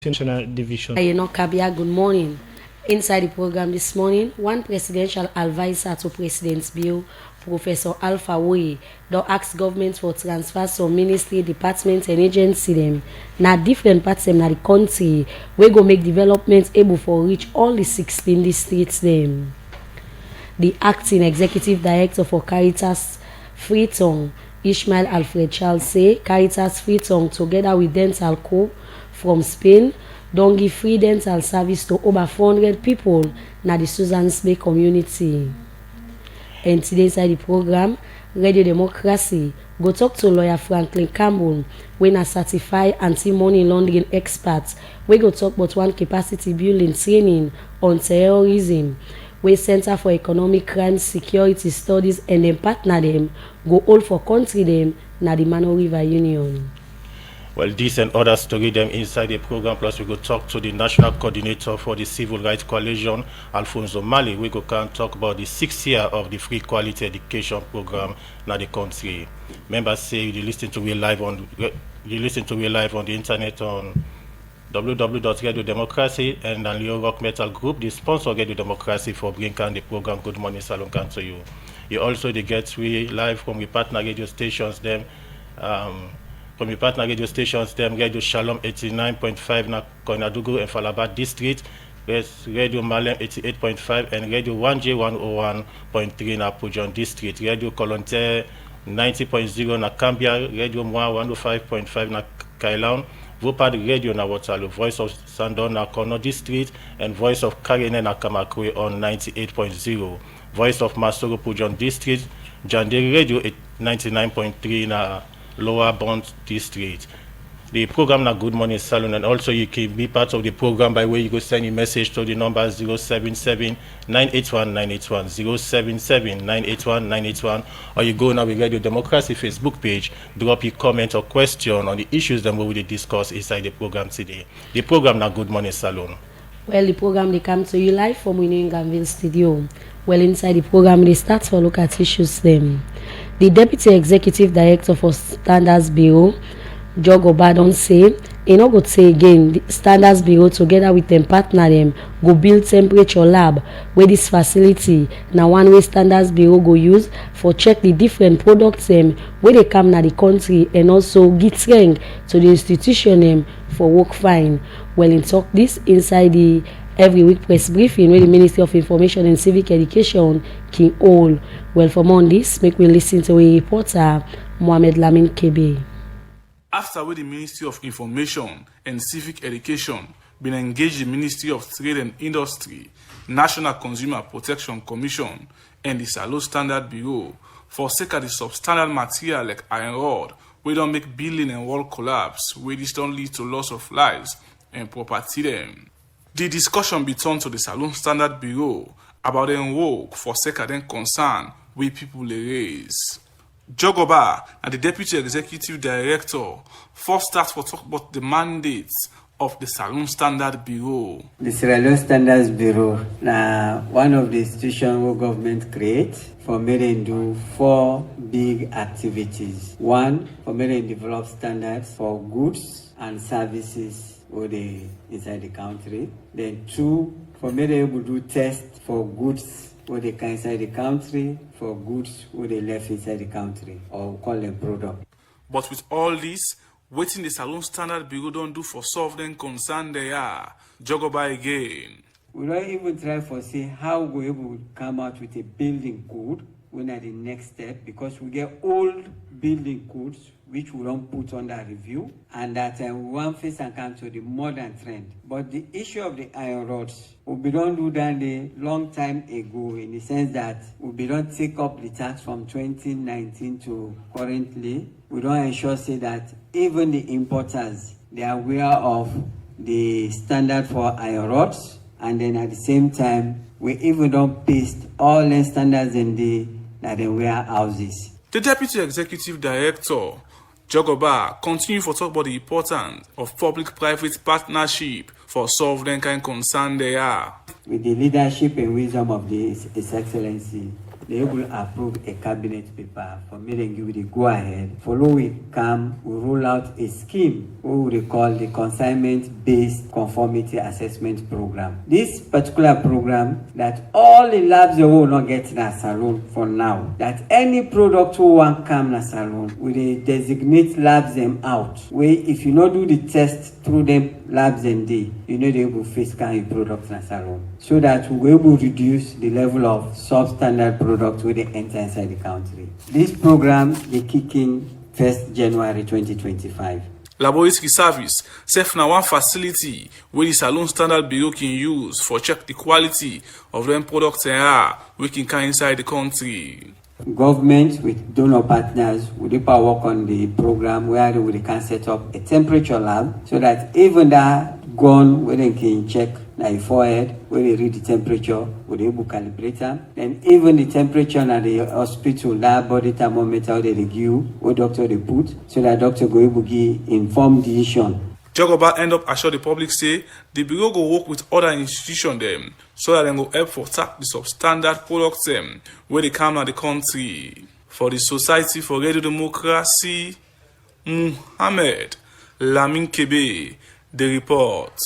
National Division. Kabia, good morning. Inside the program this morning, one presidential advisor to President Bill, Professor Alpha Woye, don ask government for transfer some ministry, department and agency them na different parts them na the country wey go make development able for reach all the 16 districts them. The acting executive director for Caritas Freetown, Ishmael Alfred Charles, say Caritas Freetown together with Dental Co from Spain don give free dental service to over 400 people na the Susans Bay community. And today inside the program, Radio Democracy go talk to lawyer Franklin Campbell, wey na certified anti-money laundering expert, wey go talk about one capacity building training on terrorism wey Center for Economic Crime Security Studies and dem partner dem go hold for country dem na the Mano River Union. Well, this and other story them inside the program. Plus, we go talk to the national coordinator for the Civil Rights Coalition, Alfonso Mali. We go can talk about the 6th year of the free quality education program in the country. Members say you listen to me live on the internet on www.radiodemocracy and Leone Rock Metal Group. The sponsor Radio Democracy for bringing the program Good Morning Salon can to you. You also get we live from the partner radio stations them. From the partner radio stations, them Radio Shalom 89.5 na Koinadugu and Falaba District, Radio Malem 88.5 and Radio 1J 101.3 na Pujon District, Radio Kolonte 90.0 na Cambia, Radio Mwa 105.5 na Kailaun, Vopad Radio na Waterloo, Voice of Sandon na Kono District, and Voice of Karene na Kamakwe on 98.0, Voice of Masoro Pujon District, Jandere Radio 99.3 na Lower Bond District. The program na Good Morning Salon, and also you can be part of the program by way you go send a message to the number 077-981-981, 077-981-981, or you go now with Radio Democracy Facebook page, drop your comment or question on the issues that we will discuss inside the program today. The program na Good Morning Salon. Well, the program they come to you live from Winning Studio. Well, inside the program they start to look at issues them. The Deputy Executive Director for Standards Bureau, Jogoba, don say e no go say again. The Standards Bureau together with them partner them go build temperature lab where this facility na one way Standards Bureau go use for check the different products them where they come na the country and also give strength to the institution them for work fine. Well, in talk this inside the every week press briefing where the Ministry of Information and Civic Education can hold. Well, for more on this, make we listen to a reporter, Mohamed Lamin Kebe. After the Ministry of Information and Civic Education been engaged the Ministry of Trade and Industry, National Consumer Protection Commission, and the Salon Standard Bureau for sake of the substandard material like iron rod, we don't make building and wall collapse, where this don't lead to loss of lives and property them. The discussion be turned to the Salon Standard Bureau about them work for sake of them concern we people they raise. Jogoba and the Deputy Executive Director first starts for talk about the mandates of the Salon Standard Bureau. The Salon Standards Bureau na one of the institutions where government create for making do 4 big activities. One, for making develop standards for goods and services where they inside the country. Then 2, for making able to do tests for goods where they can inside the country, for goods where they left inside the country, or call them product. But with all this, waiting the Salon Standard Bureau don't do for solve them concern they are. Jogoba again. We don't even try for see how we able come out with a building code when at the next step, because we get old building codes which we don't put under review, and that we want face and come to the modern trend. But the issue of the iron rods, we don't do that a long time ago, in the sense that we don't take up the tax from 2019 to currently. We don't ensure say that even the importers, they are aware of the standard for iron rods, and then at the same time, we even don't paste all the standards in the warehouses. The Deputy Executive Director, Jogoba, continue for talk about the importance of public-private partnership for solve them kind concern they are. With the leadership and wisdom of His Excellency, they will approve a cabinet paper for me and give the go ahead. Follow it, come, we roll out a scheme what we call the consignment-based conformity assessment program. This particular program that all the labs they will not get in a salon for now. That any product who want come in a salon, we designate labs them out. Where if you not do the test through them labs and day, you know they will face kind of products in a salon. So that we will reduce the level of substandard products where they enter inside the country. This program they kick in 1st January 2025. Laboratory service serve na one facility where the salon standard bureau can use for check the quality of them products we can carry inside the country. Government with donor partners will work on the program where we can set up a temperature lab so that even that gun where they can check na forehead where they read the temperature, we able to calibrate them. Then even the temperature at the hospital, that body thermometer they give, what doctor they put, so that doctor go able to give informed decision. Jagoba end up assure the public say the bureau go work with other institutions them so that they go help for tap the substandard products them where they come to the country. For the Society for Radio Democracy, Muhammad Lamin Kebe, the report.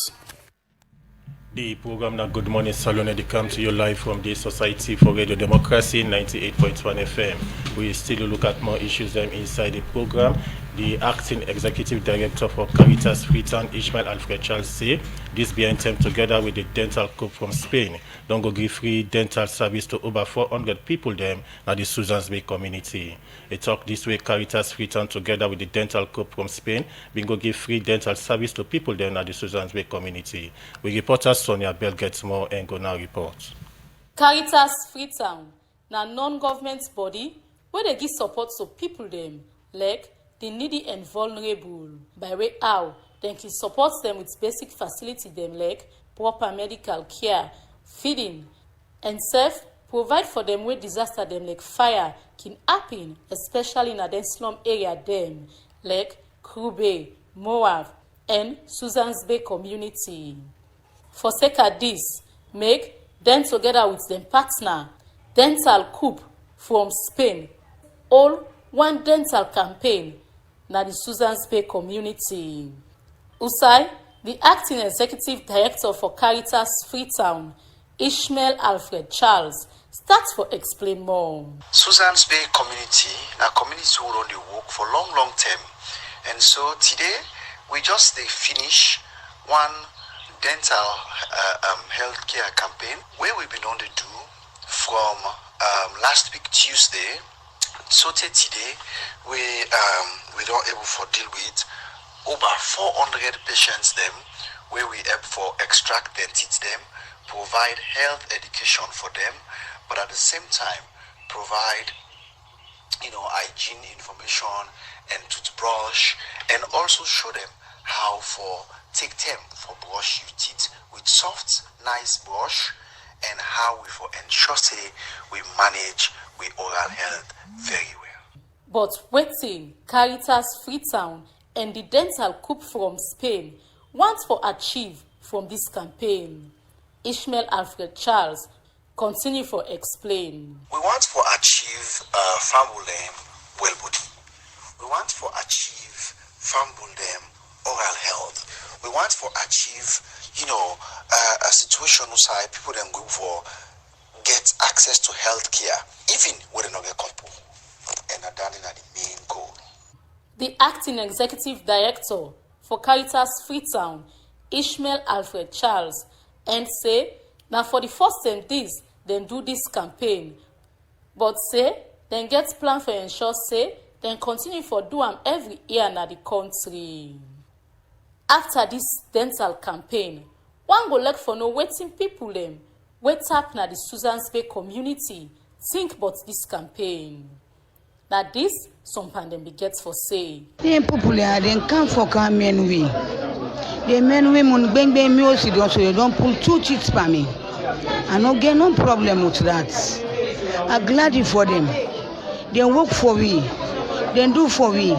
The program now Good Morning Salone, they come to you live from the Society for Radio Democracy 98.1 FM. We still look at more issues inside the program. The acting executive director for Caritas Freetown, Ishmael Alfred Charles, say this behind them together with the dental group from Spain don't go give free dental service to over 400 people them at the Susans Bay community. They talk this way Caritas Freetown together with the dental group from Spain being go give free dental service to people them at the Susans Bay community. We reporter Sonia Bell gets more and go now report. Caritas Freetown na non-government body where they give support to people them like the needy and vulnerable by way how they can support them with basic facility them like proper medical care, feeding, and provide for them with disaster them like fire can happen, especially in a slum area them like Krube, Moab, and Susans Bay community. For sake of this, make them together with them partner, Dental Coup from Spain, all one dental campaign na the Susans Bay community. Usai, the acting executive director for Caritas Freetown, Ishmael Alfred Charles, starts for explain more. Susans Bay community, a community who run the work for long term. And so today, we just finish one dental healthcare campaign where we've been on the do from last week Tuesday. So today, we don't able to deal with over 400 patients them, where we help for extract their teeth them, provide health education for them, but at the same time provide hygiene information and toothbrush, and also show them how for take them for brush your teeth with soft, nice brush, and how we for ensure say we manage with oral health very well. But waiting, Caritas Freetown and the dental coup from Spain want for achieve from this campaign. Ishmael Alfred Charles continue for explain. We want for achieve family well body. We want for achieve family oral health. We want for achieve a situation where people then go for get access to health care, even when they not get couple. And that is the main goal. The acting executive director for Caritas Freetown, Ishmael Alfred Charles, and say, now for the first time this, then do this campaign. But say, then get plan for ensure say, then continue for do them every year in the country. After this dental campaign, one go look for no waiting people them, wait up na the Susans Bay community, think about this campaign. Now this, some pandemic gets for say. The people they come for come men we. The men women bang music so they don't pull 2 teeth for me. I don't get no problem with that. I'm glad for them. They work for we. They do for we.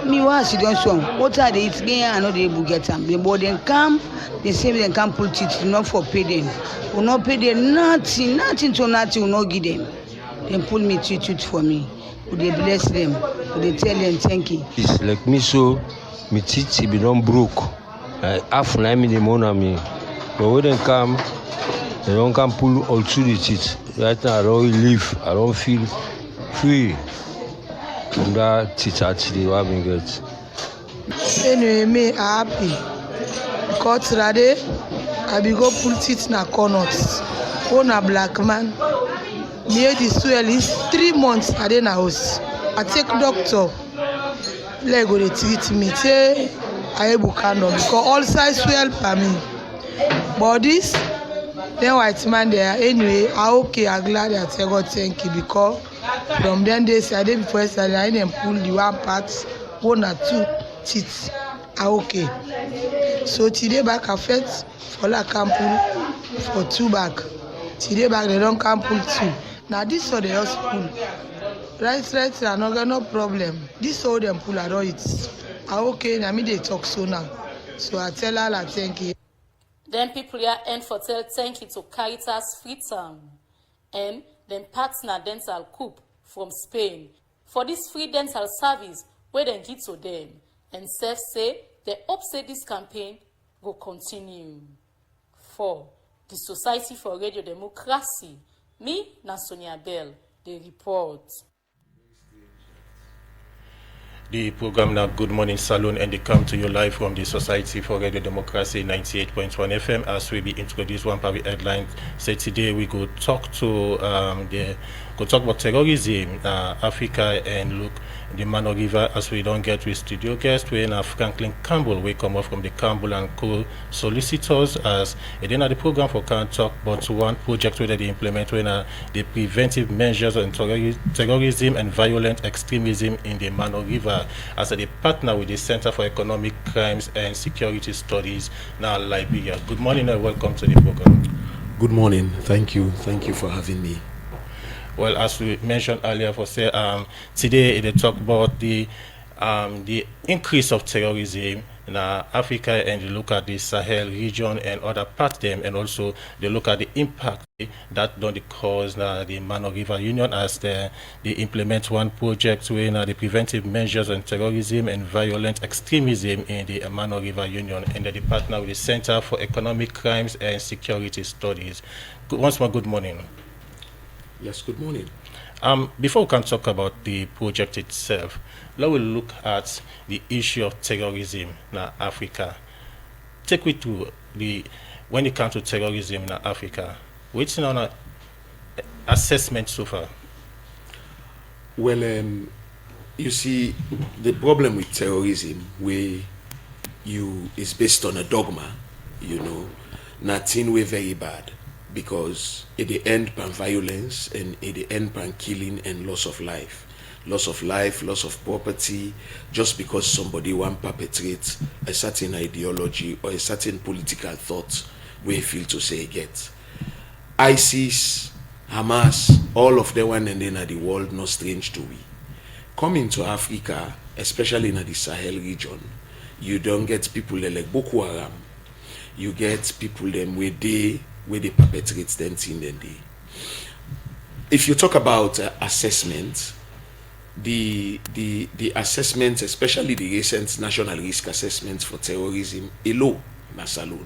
Me was don't so. What are they eating? I know they will get them. But they come, they say they can't pull teeth, not for pay them. Will not pay them nothing to nothing, will not give them. dem pull me treat for me. We dey bless them. We dey tell them thank you. It's like me so, my teeth be done broke. Half an hour me the money, but when they come, they don't come pull all through the teeth. Right now I don't live, I don't feel free from that teeth actually what me get. Anyway, me happy because today I be go pull teeth na corners. Own a black man. Me the swell is 3 months I dey na house. I take doctor. Leg go dey treat me. Say I able kind of because all size swell for me. But this then white man there anyway. I okay. I glad that I got thank you because from then they say I dey before yesterday I didn't pull the one part 1 or 2 teeth. I okay. So today back I felt for like can pull for 2 back. Today back they don't can pull 2. Now this so they just pull. Right, I no get no problem. This all them pull I don't it. I okay, now me they talk so now. So I tell her like thank you. Then people here end for tell thank you to Caritas Freetown and then partner dental coup from Spain for this free dental service where they give to them. And self say they hope say this campaign will continue. 4. The Society for Radio Democracy. Me, na Sonia Bell, the report. The program now Good Morning Salon and they come to you live from the Society for Radio Democracy 98.1 FM as we be introduced one part of the headline. Say today we go talk to talk about terrorism, Africa and look the Mano River as we don't get with studio guest. We have Franklin Campbell. We come up from the Campbell and Co solicitors as then the program for can talk about one project where they implement when the preventive measures on terrorism and violent extremism in the Mano River as they partner with the Center for Economic Crimes and Security Studies now Liberia. Good morning and welcome to the program. Good morning. Thank you for having me. Well, as we mentioned earlier, for say today they talk about the increase of terrorism in Africa and they look at the Sahel region and other parts of them, and also they look at the impact that don't cause the Mano River Union as they implement one project where the preventive measures on terrorism and violent extremism in the Mano River Union, and they partner with the Center for Economic Crimes and Security Studies. Once more, good morning. Yes, good morning. Before we can talk about the project itself, let us look at the issue of terrorism in Africa. Take me to when it comes to terrorism in Africa. What's on an assessment so far? Well, you see, the problem with terrorism is based on a dogma, nothing way very bad. Because it end by violence and it end by killing and loss of life, loss of property, just because somebody want perpetrate a certain ideology or a certain political thought we feel to say get. ISIS, Hamas, all of them one and then at the world not strange to we. Coming to Africa, especially in the Sahel region, you don't get people like Boko Haram. You get people them where they perpetrate them in the day. If you talk about assessment, the assessment, especially the recent national risk assessment for terrorism, is low, na saloon.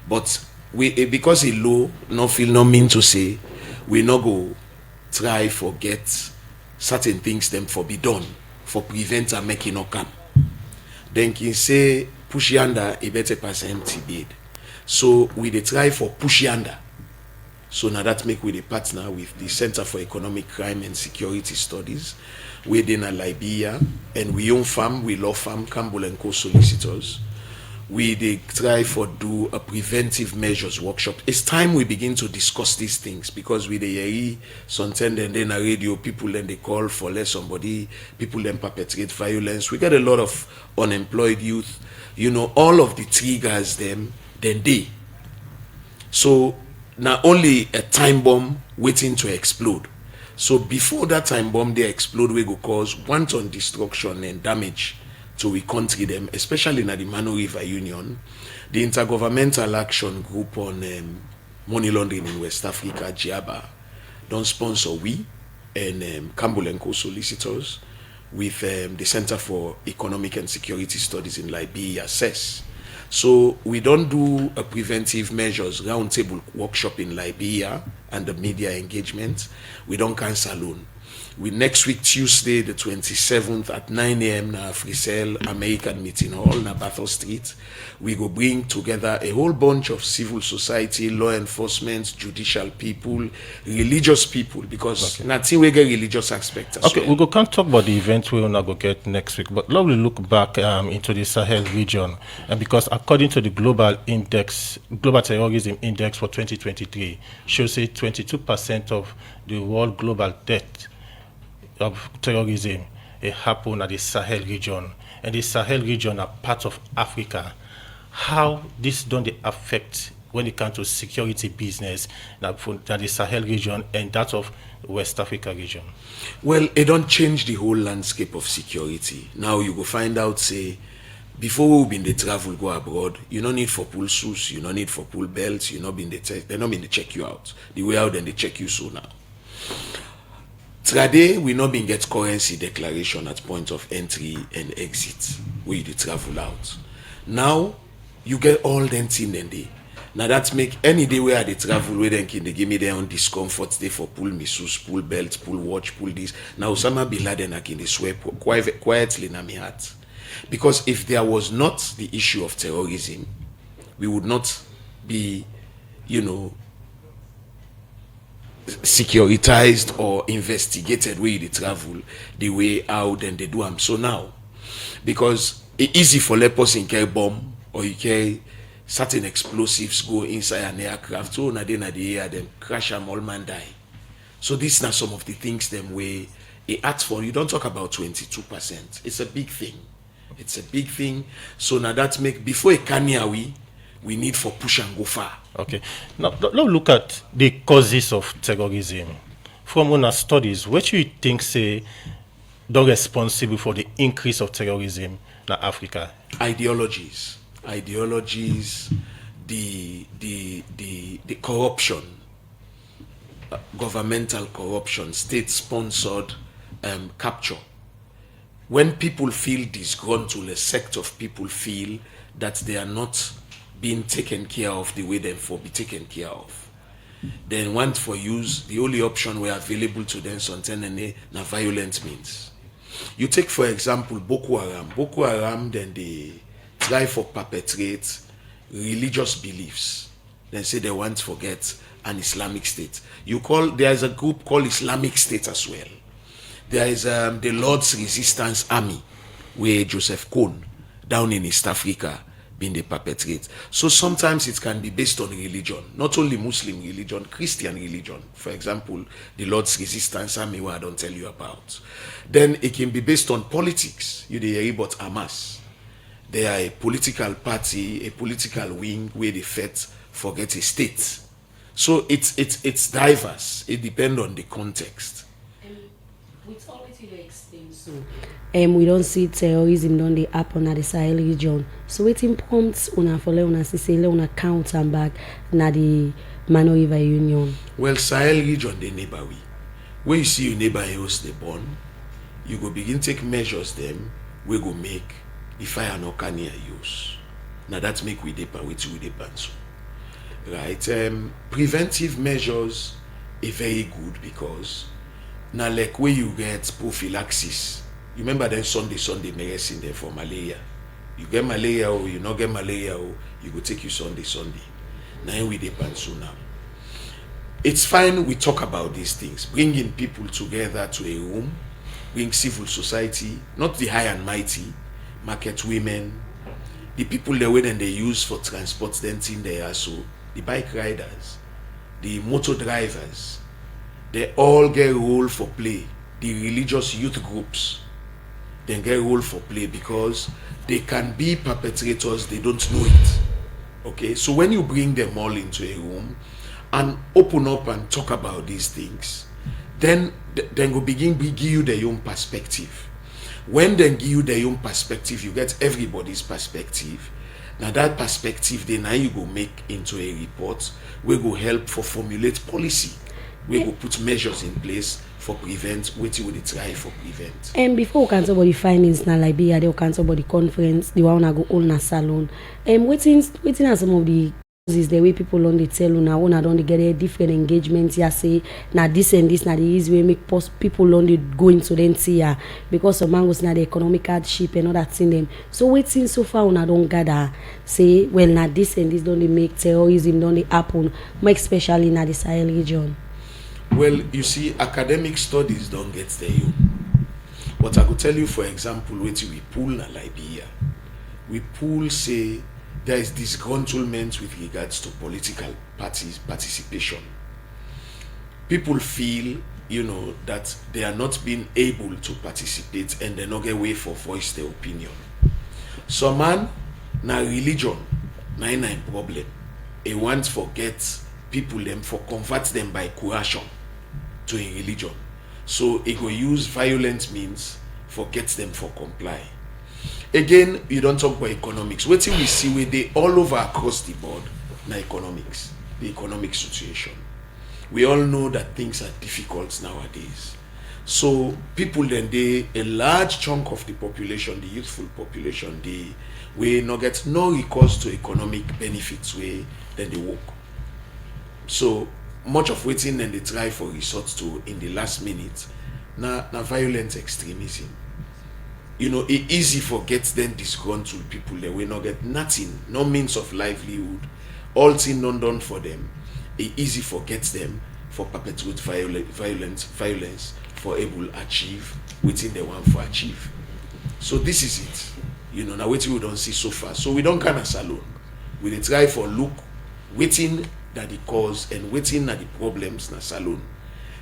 But because it's low, no mean to say we no go try forget certain things them for be done for prevent and make it no come. Then can say push yonder a better percent bid. So we dey try for push yonder. So now that make we dey partner with the Center for Economic Crime and Security Studies. We dey na Liberia and we own farm, we law farm, Campbell and Co solicitors. We dey try for do a preventive measures workshop. It's time we begin to discuss these things because we dey hear sometimes and then a radio people then they call for less somebody, people then perpetrate violence. We got a lot of unemployed youth. All of the triggers then they. So not only a time bomb waiting to explode. So before that time bomb they explode, we go cause wanton destruction and damage to we country them, especially in the Mano River Union. The Intergovernmental Action Group on Money Laundering in West Africa, GIABA, don't sponsor we. and Campbell & Co. solicitors with the Center for Economic and Security Studies in Liberia, CES. So we don't do a preventive measures roundtable workshop in Liberia and the media engagement. We don't cancel alone. We next week Tuesday the 27th at 9 a.m. na Frisell American Meeting Hall na Bathurst Street. We go bring together a whole bunch of civil society, law enforcement, judicial people, religious people, because nothing we get religious aspect as well. We can't talk about the event we will not go get next week, but let me look back into the Sahel region, and because according to the global terrorism index for 2023 shows 22% of the world global debt of terrorism happen at the Sahel region, and the Sahel region are part of Africa. How this don't affect when it comes to security business that the Sahel region and that of West Africa region? Well, it don't change the whole landscape of security. Now you go find out, say, before we been the travel go abroad, you don't need for pull shoes, you don't need for pull belts, you not been they not been to check you out. The way out then they check you so now. Today, we not been get currency declaration at point of entry and exit where you travel out. Now, you get all them things in day. Now that make any day where they travel where they give me their own discomfort, they for pull me shoes, pull belt, pull watch, pull this. Now Osama bin Laden I can swear quietly na me heart. Because if there was not the issue of terrorism, we would not be, securitized or investigated where they travel the way out and they do them. So now, because it's easy for a person carry bomb or you carry certain explosives go inside an aircraft, so na the air them crash them, all man die. So these are some of the things them way it acts for. You don't talk about 22%. It's a big thing. It's a big thing. So now that make before a Kanye we need for push and go far. Okay. Now let's look at the causes of terrorism. From our studies, what do you think say they're responsible for the increase of terrorism in Africa? Ideologies, the corruption, governmental corruption, state-sponsored capture. When people feel disgruntled, a sect of people feel that they are not being taken care of the way they for be taken care of, then want for use the only option we are available to them sometimes na violent means. You take for example Boko Haram then they try for perpetrate religious beliefs, then say they want to forget an Islamic State. There is a group called Islamic State as well. There is the Lord's Resistance Army where Joseph Kony down in East Africa been the perpetrate. So sometimes it can be based on religion, not only Muslim religion, Christian religion. For example, the Lord's Resistance Army, where I don't tell you about. Then it can be based on politics. You hear about Hamas. They are a political party, a political wing where they forget a state. So it's diverse. It depends on the context. With all it you explain so, we don't see terrorism don't they happen at the Sahel region. So wetin prompts una for una say una count and back na the Mano River Union. Well, Sahel region they neighbor we. When you see your neighbor else they born, you go begin take measures them. We go make the fire no can use. Now that make we deeper with we deeper so. Right? Preventive measures are very good because now like where you get prophylaxis. You remember then Sunday medicine there for malaria. You get malaria or you not get malaria or you go take you Sunday. Now we depend so now. It's fine we talk about these things, bringing people together to a room, bring civil society, not the high and mighty, market women, the people the way then they use for transport then in there, so the bike riders, the motor drivers, they all get role for play. The religious youth groups, they get role for play because they can be perpetrators, they don't know it. Okay, so when you bring them all into a room and open up and talk about these things, then go begin give you their own perspective. When they give you their own perspective, you get everybody's perspective. Now that perspective, then now you go make into a report where go help for formulate policy. we go put measures in place for prevent wetin we dey try for prevent. And before we can talk about the findings na Liberia, they can talk about the conference, the one go hold na salon. Waiting are some of the causes the way people on the tell una don dey get a different engagement here say na this and this na the easy way make people on the go into them here because of mangos na the economic hardship and all that thing them. So waiting so far una don gather say well na this and this don dey make terrorism don dey happen more especially na the Sahel region. Well, you see, academic studies don't get there. But I could tell you, for example, wetin we pull na Liberia. We pull say there is disgruntlement with regards to political parties participation. People feel, that they are not being able to participate and they not get way for voice their opinion. So man, na religion, na problem. They want to forget people them for convert them by coercion to a religion. So it go use violent means for get them for comply. Again, you don't talk about economics. What we see where they all over across the board na economics, the economic situation. We all know that things are difficult nowadays. So people then a large chunk of the population, the youthful population, they will not get no recourse to economic benefits where then they work. So much of waiting and they try for resort to in the last minute na violent extremism. It easy for get them disgruntled people that will not get nothing, no means of livelihood, all thing not done for them. It easy for get them for perpetuate violence for able achieve within they want for achieve. So this is it. Now waiting we don't see so far. So we don't kind of salon. We dey try for look waiting that the cause and waiting at the problems na salon.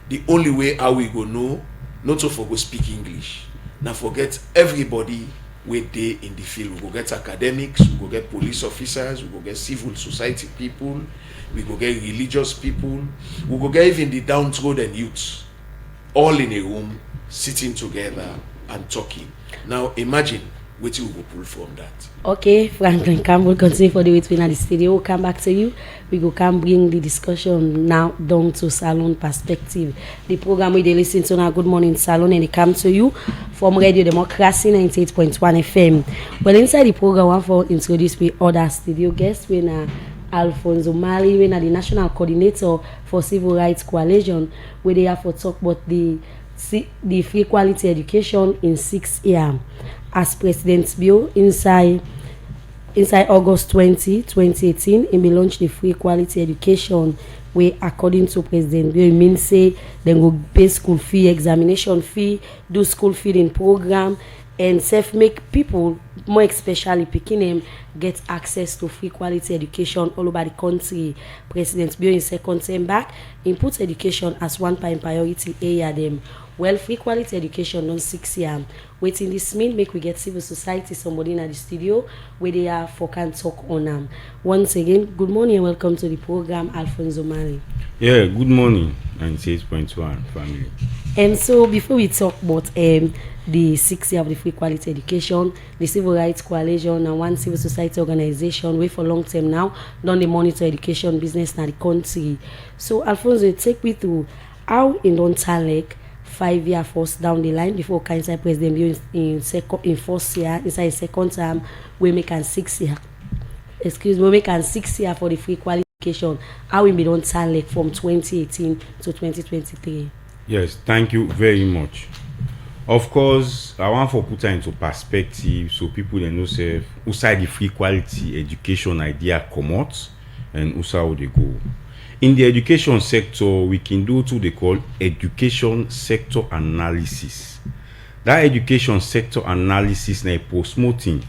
The only way how we go know not to forgo speak English. Now forget everybody we dey in the field. We go get academics, we go get police officers, we go get civil society people, we go get religious people, we go get even the downtrodden youths, all in a room, sitting together and talking. Now imagine what we will pull from that. Okay, Franklin Campbell, continue for the way to the studio. We'll come back to you. We go come bring the discussion now down to Salon perspective. The program we they listen to now, Good Morning Salon, and it come to you from Radio Democracy 98.1 FM. Well, inside the program, I want to introduce we other studio guests. We na Alfonso Mali, we na the National Coordinator for Civil Rights Coalition, where they have to talk about the free quality education in 6 years. As President's Bill inside August 2018, it will launch the free quality education where according to President Bill, it means say they go pay school fee, examination fee, do school feeding program, and make people, more especially picking them, get access to free quality education all over the country. President Bill in second term back, he puts education as one priority area them. Well, free quality education on 6 years. Waiting this mean make we get civil society somebody in the studio where they are for can talk on them. Once again, good morning and welcome to the program, Alfonso Mali. Yeah, good morning, 98.1 family. And so before we talk about the 6 years of the free quality education, the Civil Rights Coalition and one civil society organization way for long term now done the monitor education business in the country. So Alfonso, take me through how in Dontalek 5 years first down the line before inside President Bill in first year, inside second term, we make an 6 year. We make an 6 year for the free quality education. How we be done like from 2018 to 2023. Yes, thank you very much. Of course, I want to put that into perspective so people they know say outside the free quality education idea come out and outside they go. In the education sector, we can do what they call education sector analysis. That education sector analysis is post-mortem,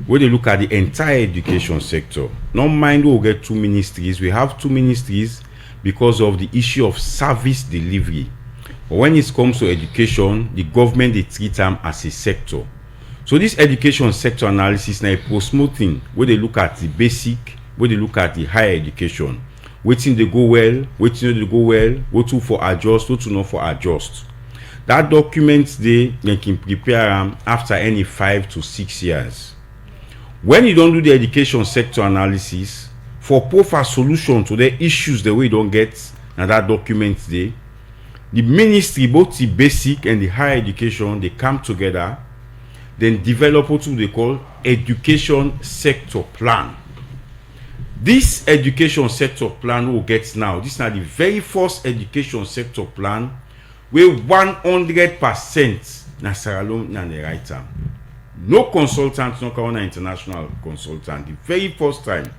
where they look at the entire education sector. Not mind we'll get 2 ministries. We have 2 ministries because of the issue of service delivery. But when it comes to education, the government they treat them as a sector. So this education sector analysis is post-mortem, where they look at the basic, where they look at the higher education. Waiting they go well, waiting they go well, what to for adjust, what to not for adjust. That document they can prepare after any 5 to 6 years. When you don't do the education sector analysis, for proper solution to the issues the way you don't get and that document there. The ministry, both the basic and the higher education, they come together, then develop what they call education sector plan. This education sector plan we get now, this is now the very first education sector plan where 100% na Sierra Leone na the right time. No consultant, no Corona international consultant, the very first time.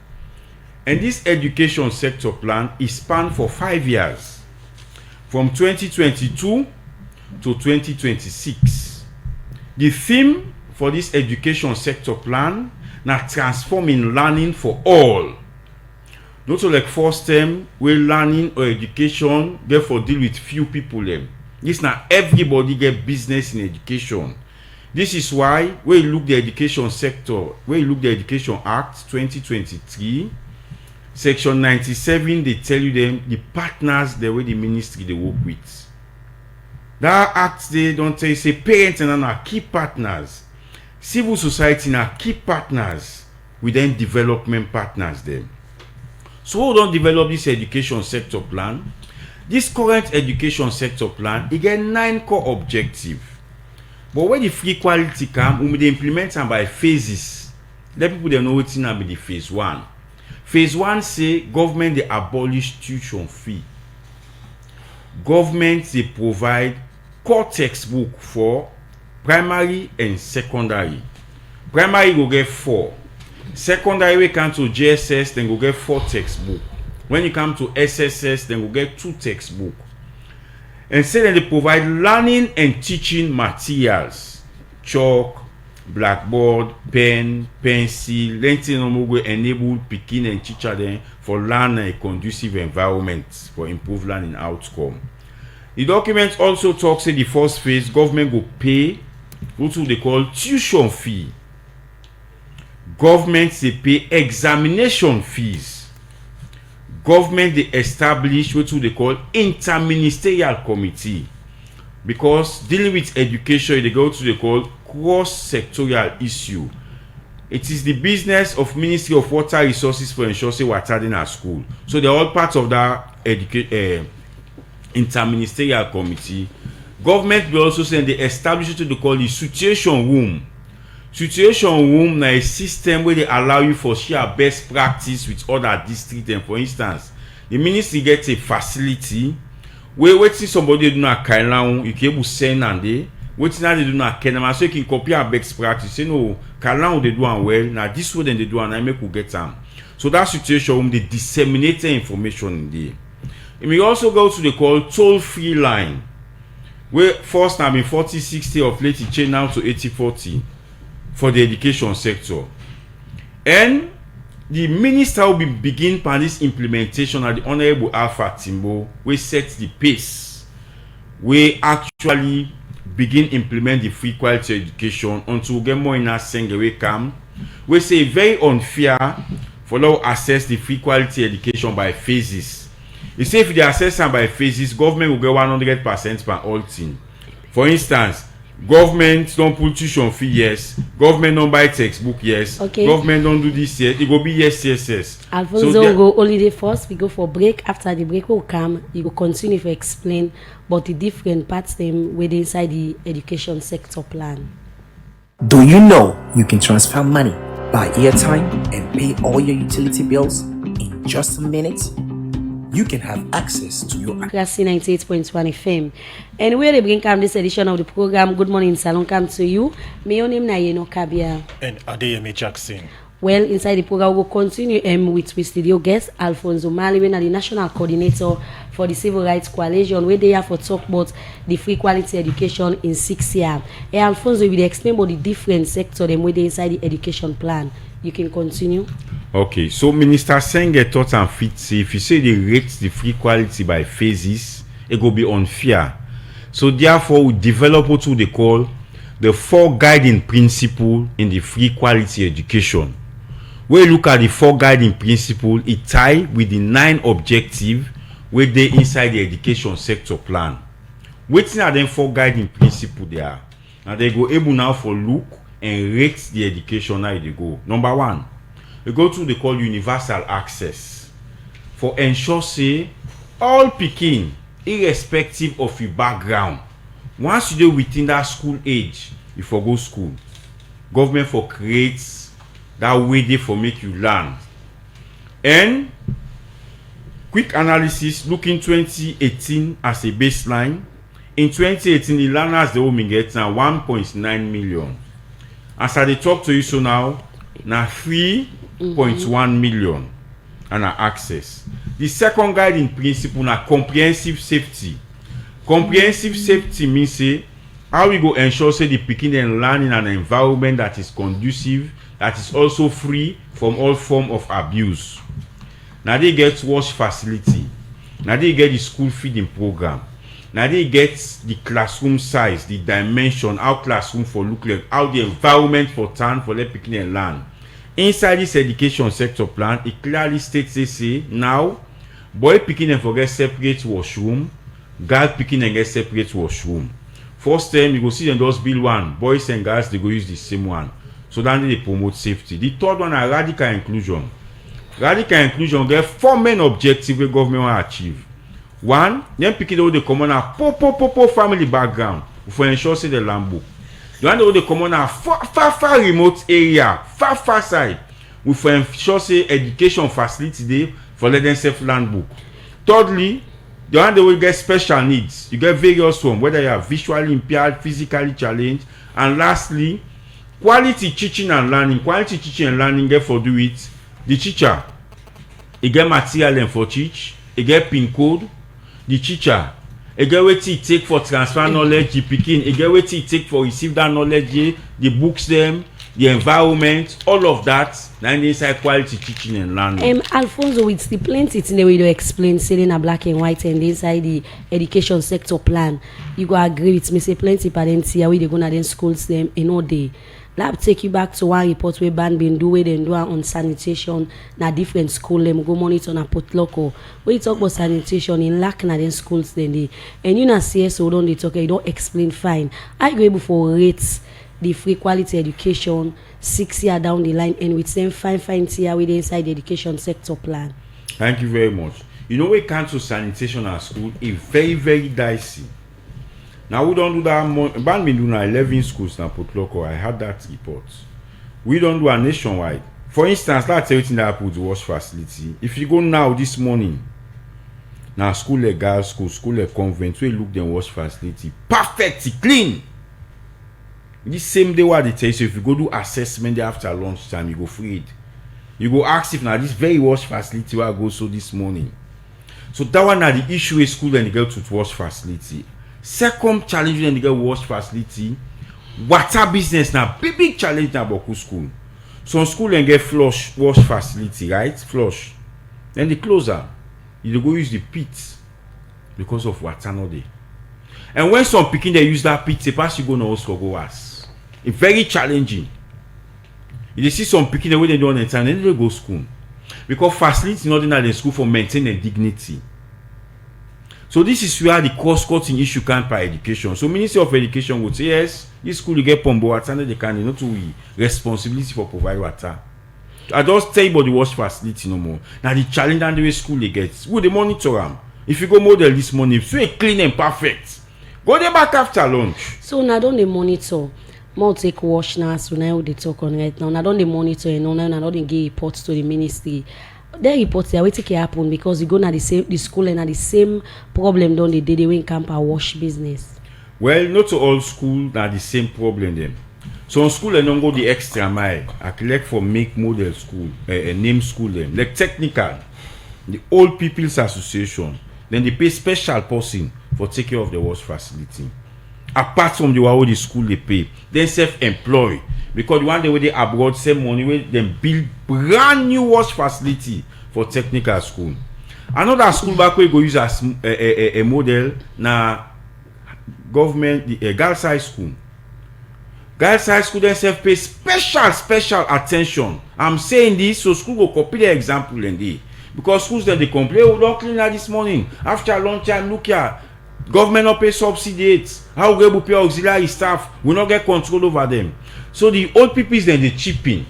And this education sector plan is spanned for 5 years, from 2022 to 2026. The theme for this education sector plan na transforming learning for all. Not like first term where learning or education therefore deal with few people them. This now everybody get business in education. This is why when you look the education sector, when you look the Education Act 2023, Section 97, they tell you them the partners the way the ministry they work with. That act they don't tell you say parents and are key partners, civil society are key partners, with then development partners them. So we don't develop this education sector plan. This current education sector plan, it get 9 core objectives. But when the free quality come, we implement them by phases. Let people they know what's in the phase 1. Phase 1 say government they abolish tuition fee. Government they provide core textbook for primary and secondary. Primary go get 4. Secondary we come to JSS, then go get 4 textbook. When you come to SSS, then go get 2 textbook. And say that they provide learning and teaching materials, chalk, blackboard, pen, pencil, lentil will enable pikin and teacher them for learn a conducive environment for improved learning outcome. The document also talks in the first phase, government will pay what they call tuition fee. Government they pay examination fees. Government they establish what they call interministerial committee, because dealing with education they go to the call cross-sectorial issue. It is the business of Ministry of Water Resources for ensuring water in our school. So they're all part of that interministerial committee. Government will also send the establish what they call the situation room. Situation room na a system where they allow you for share best practice with other districts. And for instance, the ministry gets a facility where waiting somebody do not Kailan, you can able send and they waiting now they do not Kenama, so you can compare best practice. Say no, Kailan they do well. Now this way then they do and I make you get them. So that situation room they disseminate information in there. And we also go to the call toll-free line, where first time in 40-60 of late it change now to 80-40. For the education sector. And the minister will begin by this implementation of the Honorable Alpha Timbo, we set the pace. We actually begin implement the free quality education until we get more in our single way come. We say very unfair for now assess the free quality education by phases. You say if they assess them by phases, government will get 100% per all thing. For instance, government don't put tuition fee, yes. Government don't buy textbook, yes. Okay. Government don't do this, yes. It will be yes. Alfonso will go holiday first. We go for break. After the break will come, you will continue to explain about the different parts them within inside the education sector plan. Do you know you can transfer money, buy airtime, and pay all your utility bills in just a minute? You can have access to your Classy 98.1 FM. And where they bring come this edition of the program, Good Morning Salon, come to you. My name is Yeno Kabia. And Adeyemi Jackson. Well, inside the program, we'll continue with studio guest Alfonso Maliwe, the National Coordinator for the Civil Rights Coalition, where they have for talk about the free quality education in 6 years. And Alfonso will explain about the different sector them where they inside the education plan. You can continue. Okay, so Minister Senge thought and fit say if you say they rate the free quality by phases, it will be unfair. So therefore, we develop what they call the 4 guiding principles in the free quality education. When you look at the 4 guiding principles, it tie with the 9 objectives where they inside the education sector plan. Waiting at them 4 guiding principles there, and they go able now for look and rate the education how they go. Number 1, we go to they call universal access for ensure say all pikin, irrespective of your background, once you dey within that school age, you for go school. Government for creates that way dey for make you learn. And quick analysis looking 2018 as a baseline. In 2018, the learners dey home get na 1.9 million. As I dey talk to you so now, na 3.1 million and access. The second guiding principle na comprehensive safety. Comprehensive safety means say how we go ensure say the pikin dem learn in an environment that is conducive, that is also free from all form of abuse. Now they get wash facility. Now they get the school feeding program. Now they get the classroom size, the dimension, how classroom for look like, how the environment for town for let pikin dem learn. Inside this education sector plan, it clearly states say now boy pikin dem for get separate washroom, girl pikin dem get separate washroom. First term, you go see them just build one. Boys and girls, they go use the same one. So then they promote safety. The third one is radical inclusion. Radical inclusion get 4 main objectives the government want to achieve. One, them picking out the common family background for ensure say the land book. The one they come on a far remote area, far side. We for ensure say education facility there for let them self land book. Thirdly, the one they will get special needs. You get various ones, whether you are visually impaired, physically challenged, and lastly, quality teaching and learning. Quality teaching and learning get for do it. The teacher, he get material and for teach, he get pin code. The teacher, he get what he take for transfer knowledge. The pikin, he get what he take for receive that knowledge. The books them, the environment, all of that. Now inside quality teaching and learning. Alfonso, it's the plenty in the way you explain selling a black and white and inside the education sector plan. You go agree with me, say plenty parents here where they gonna then schools them in all day. Lab take you back to one report where ban been do where they do on sanitation na different school them go monitor na put local. When you talk about sanitation in lack na then schools then they and you na CSO don't they talk you don't explain fine. I go able for rates the free quality education 6 years down the line and with them fine tier with the inside the education sector plan. Thank you very much. You know we cancel sanitation at school is very dicey. Now we don't do that. Ban been doing 11 schools now put local. I had that report. We don't do a nationwide. For instance, that's everything that happens with wash facility. If you go now this morning, now school like girls school like convent, we look them wash facility perfect, clean. This same day what they tell you, so if you go do assessment day after lunchtime, you go free it. You go ask if now this very wash facility where I go so this morning. So that one now the issue is school and the girl to wash facility. Second challenge when they get wash facility, water business now big challenge now about school. Some school and get flush wash facility, right? Flush. Then they close am. You go use the pit because of water no dey. And when some pikin they use that pit, they pass you go no house for go ass. It's very challenging. You see some pikin wey they don't enter, then they go school because facility not in the school for maintaining dignity. So this is where the cost-cutting issue comes by education. So Ministry of Education would say, yes, this school you get pump water, and they can not to responsibility for provide water. I just tell you about the wash facility no more. Now the challenge and the way school they get, will they monitor them? If you go model this morning, so it clean and perfect. Go there back after lunch. So now don't they monitor? More take wash now, so now they talk on right now. Now don't they monitor and now don't they give reports to the ministry. Their reports they wait to happen because you go na the school and na the same problem don't they win camp and wash business. Well, not to all school na the same problem them. Some school and don't go the extra mile. I collect for make model school, name school them like technical, the Old People's Association. Then they pay special person for take care of the wash facility. Apart from the what the school they pay, they self-employed. Because one day when they abroad same money when they build brand new wash facility for technical school. Another school back where go use as a model na government the girls high school. Girls high school they self pay special attention. I'm saying this so school go copy the example and they because schools then they complain we don't clean that this morning after lunchtime look here. Government not pay subsidies. How we able pay auxiliary staff? We not get control over them. So the old people then they chip in.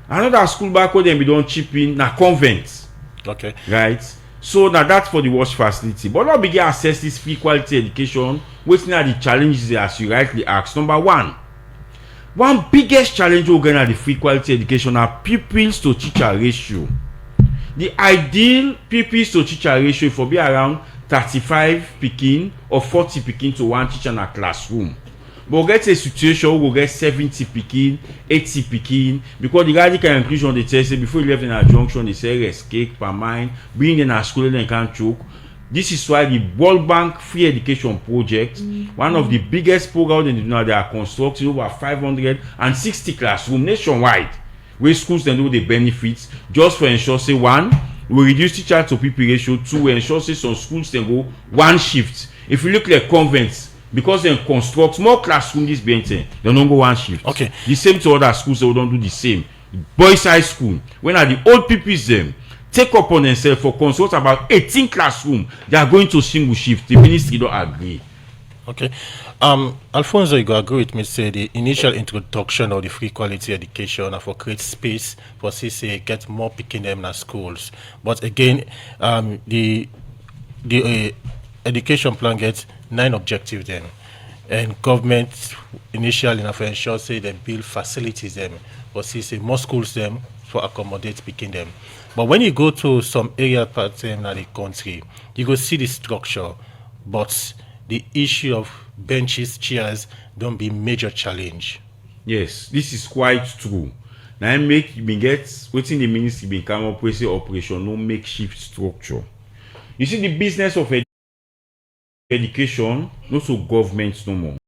Another school back where them we don't chip in na convent. Okay. Right. So now that's for the wash facility. But now begin access this free quality education. Wetin are the challenges there, as you rightly asked? Number one biggest challenge we're going at the free quality education are pupils to teacher ratio. The ideal pupils to teacher ratio for be around 35 pikin or 40 pikin to one teacher in a classroom. But we'll get a situation where we'll get 70 pikin, 80 pikin, because the radical inclusion they tell say before you left in a junction, they say escape per mind, bring in a school and can't choke. This is why the World Bank Free Education Project, one of the biggest programs in the world, they are constructing over 560 classrooms nationwide, where schools can do the benefits just for ensure say one, we reduce teacher to pupil ratio. Two, we ensure say some schools can go one shift. If you look like convents, because they construct more classrooms this Benten, they don't go one shift. Okay. The same to other schools, they don't do the same. Boys high school, when are the old pupils them take up on themselves for construct about 18 classrooms, they are going to single shift. The ministry don't agree. Okay. Alfonso, you go agree with me, say the initial introduction of the free quality education and for create space for CCA get more picking them in schools. But again, the education plan gets 9 objectives then. And government initially enough ensure say they build facilities them for CCA, more schools them for accommodate picking them. But when you go to some area parts in the country, you go see the structure, but the issue of benches, chairs don't be major challenge. Yes, this is quite true. Now I make me get within the ministry been come up with operation no makeshift structure. You see the business of education, not so government no more.